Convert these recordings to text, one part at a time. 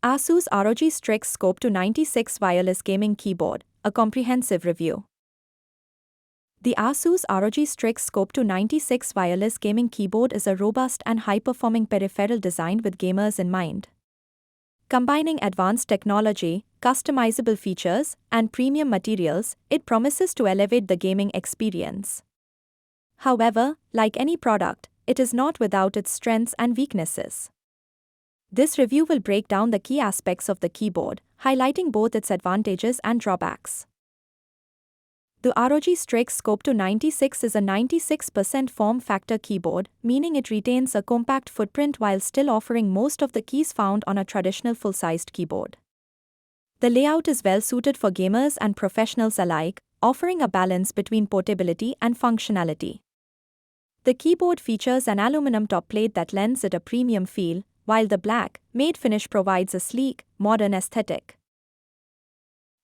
ASUS ROG Strix Scope II 96 Wireless Gaming Keyboard, a comprehensive review. The ASUS ROG Strix Scope II 96 Wireless Gaming Keyboard is a robust and high-performing peripheral designed with gamers in mind. Combining advanced technology, customizable features, and premium materials, it promises to elevate the gaming experience. However, like any product, it is not without its strengths and weaknesses. This review will break down the key aspects of the keyboard, highlighting both its advantages and drawbacks. The ROG Strix Scope II 96 is a 96% form factor keyboard, meaning it retains a compact footprint while still offering most of the keys found on a traditional full-sized keyboard. The layout is well suited for gamers and professionals alike, offering a balance between portability and functionality. The keyboard features an aluminum top plate that lends it a premium feel, while the black, matte finish provides a sleek, modern aesthetic.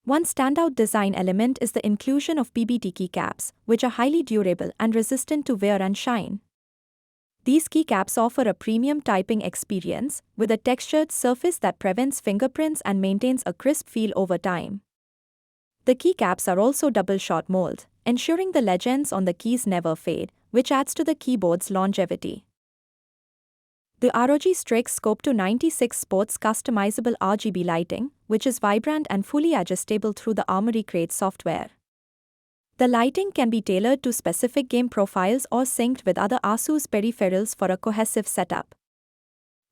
One standout design element is the inclusion of PBT keycaps, which are highly durable and resistant to wear and shine. These keycaps offer a premium typing experience, with a textured surface that prevents fingerprints and maintains a crisp feel over time. The keycaps are also double-shot mold, ensuring the legends on the keys never fade, which adds to the keyboard's longevity. The ROG Strix Scope II 96 sports customizable RGB lighting, which is vibrant and fully adjustable through the Armoury Crate software. The lighting can be tailored to specific game profiles or synced with other ASUS peripherals for a cohesive setup.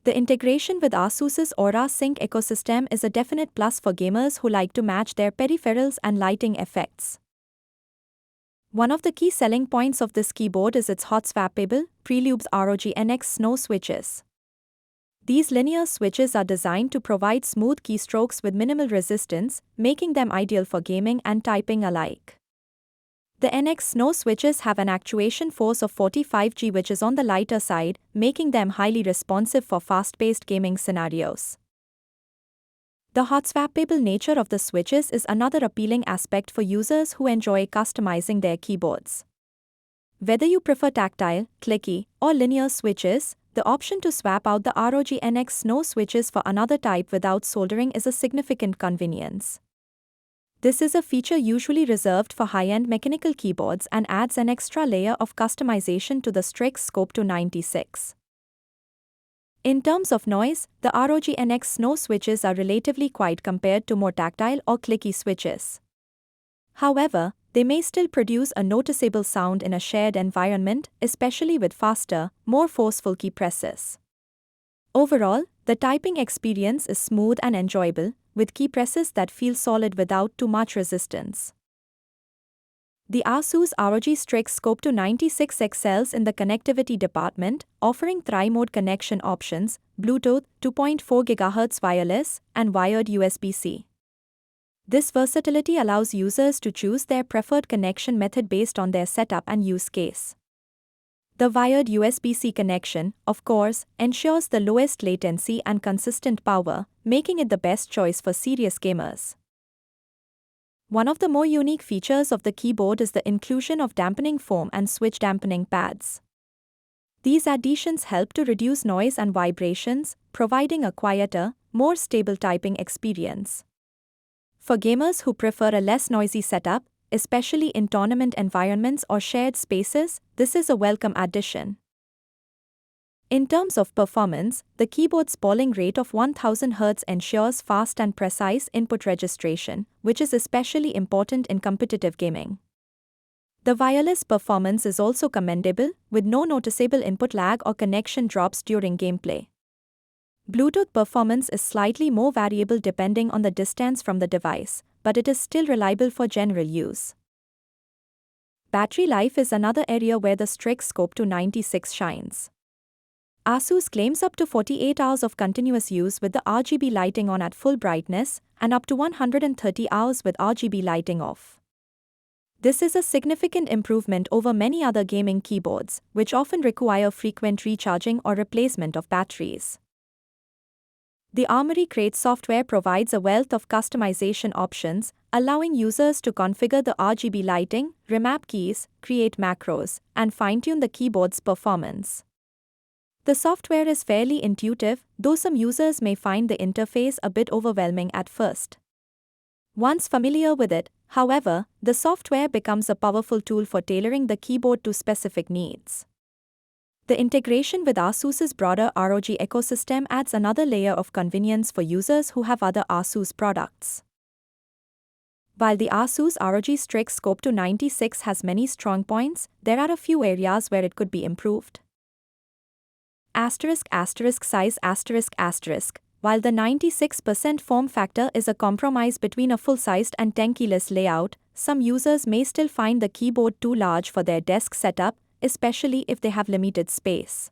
The integration with ASUS's Aura Sync ecosystem is a definite plus for gamers who like to match their peripherals and lighting effects. One of the key selling points of this keyboard is its hot-swappable, pre-lubed ROG NX Snow switches. These linear switches are designed to provide smooth keystrokes with minimal resistance, making them ideal for gaming and typing alike. The NX Snow switches have an actuation force of 45 G, which is on the lighter side, making them highly responsive for fast-paced gaming scenarios. The hot-swappable nature of the switches is another appealing aspect for users who enjoy customizing their keyboards. Whether you prefer tactile, clicky, or linear switches, the option to swap out the ROG NX Snow switches for another type without soldering is a significant convenience. This is a feature usually reserved for high-end mechanical keyboards and adds an extra layer of customization to the Strix Scope II 96. In terms of noise, the ROG NX Snow switches are relatively quiet compared to more tactile or clicky switches. However, they may still produce a noticeable sound in a shared environment, especially with faster, more forceful key presses. Overall, the typing experience is smooth and enjoyable, with key presses that feel solid without too much resistance. The ASUS ROG Strix Scope II 96 excels in the connectivity department, offering tri-mode connection options, Bluetooth, 2.4 GHz wireless, and wired USB-C. This versatility allows users to choose their preferred connection method based on their setup and use case. The wired USB-C connection, of course, ensures the lowest latency and consistent power, making it the best choice for serious gamers. One of the more unique features of the keyboard is the inclusion of dampening foam and switch dampening pads. These additions help to reduce noise and vibrations, providing a quieter, more stable typing experience. For gamers who prefer a less noisy setup, especially in tournament environments or shared spaces, this is a welcome addition. In terms of performance, the keyboard's polling rate of 1000 Hz ensures fast and precise input registration, which is especially important in competitive gaming. The wireless performance is also commendable, with no noticeable input lag or connection drops during gameplay. Bluetooth performance is slightly more variable depending on the distance from the device, but it is still reliable for general use. Battery life is another area where the Strix Scope II 96 shines. ASUS claims up to 48 hours of continuous use with the RGB lighting on at full brightness, and up to 130 hours with RGB lighting off. This is a significant improvement over many other gaming keyboards, which often require frequent recharging or replacement of batteries. The Armoury Crate software provides a wealth of customization options, allowing users to configure the RGB lighting, remap keys, create macros, and fine-tune the keyboard's performance. The software is fairly intuitive, though some users may find the interface a bit overwhelming at first. Once familiar with it, however, the software becomes a powerful tool for tailoring the keyboard to specific needs. The integration with ASUS's broader ROG ecosystem adds another layer of convenience for users who have other ASUS products. While the ASUS ROG Strix Scope II 96 has many strong points, there are a few areas where it could be improved. Size. While the 96% form factor is a compromise between a full-sized and tankless layout, some users may still find the keyboard too large for their desk setup, especially if they have limited space.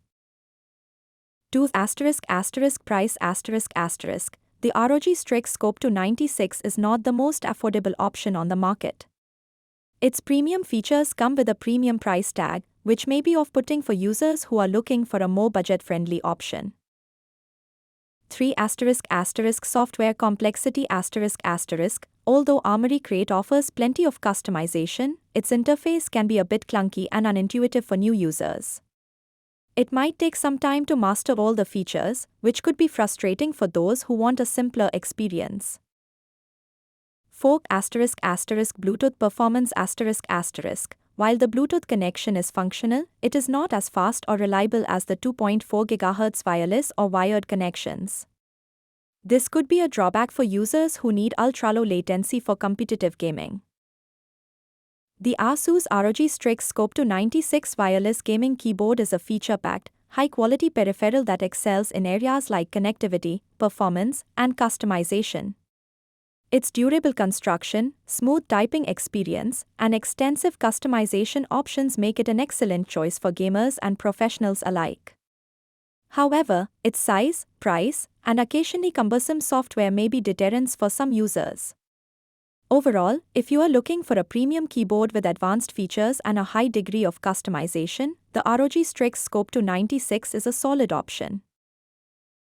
Price. The ROG Strix Scope II 96 is not the most affordable option on the market. Its premium features come with a premium price tag, which may be off-putting for users who are looking for a more budget-friendly option. 3. Software complexity. Although Armoury Crate offers plenty of customization, its interface can be a bit clunky and unintuitive for new users. It might take some time to master all the features, which could be frustrating for those who want a simpler experience. 4. Bluetooth performance. While the Bluetooth connection is functional, it is not as fast or reliable as the 2.4 GHz wireless or wired connections. This could be a drawback for users who need ultra-low latency for competitive gaming. The ASUS ROG Strix Scope II 96 wireless gaming keyboard is a feature-packed, high-quality peripheral that excels in areas like connectivity, performance, and customization. Its durable construction, smooth typing experience, and extensive customization options make it an excellent choice for gamers and professionals alike. However, its size, price, and occasionally cumbersome software may be deterrents for some users. Overall, if you are looking for a premium keyboard with advanced features and a high degree of customization, the ROG Strix Scope II 96 is a solid option.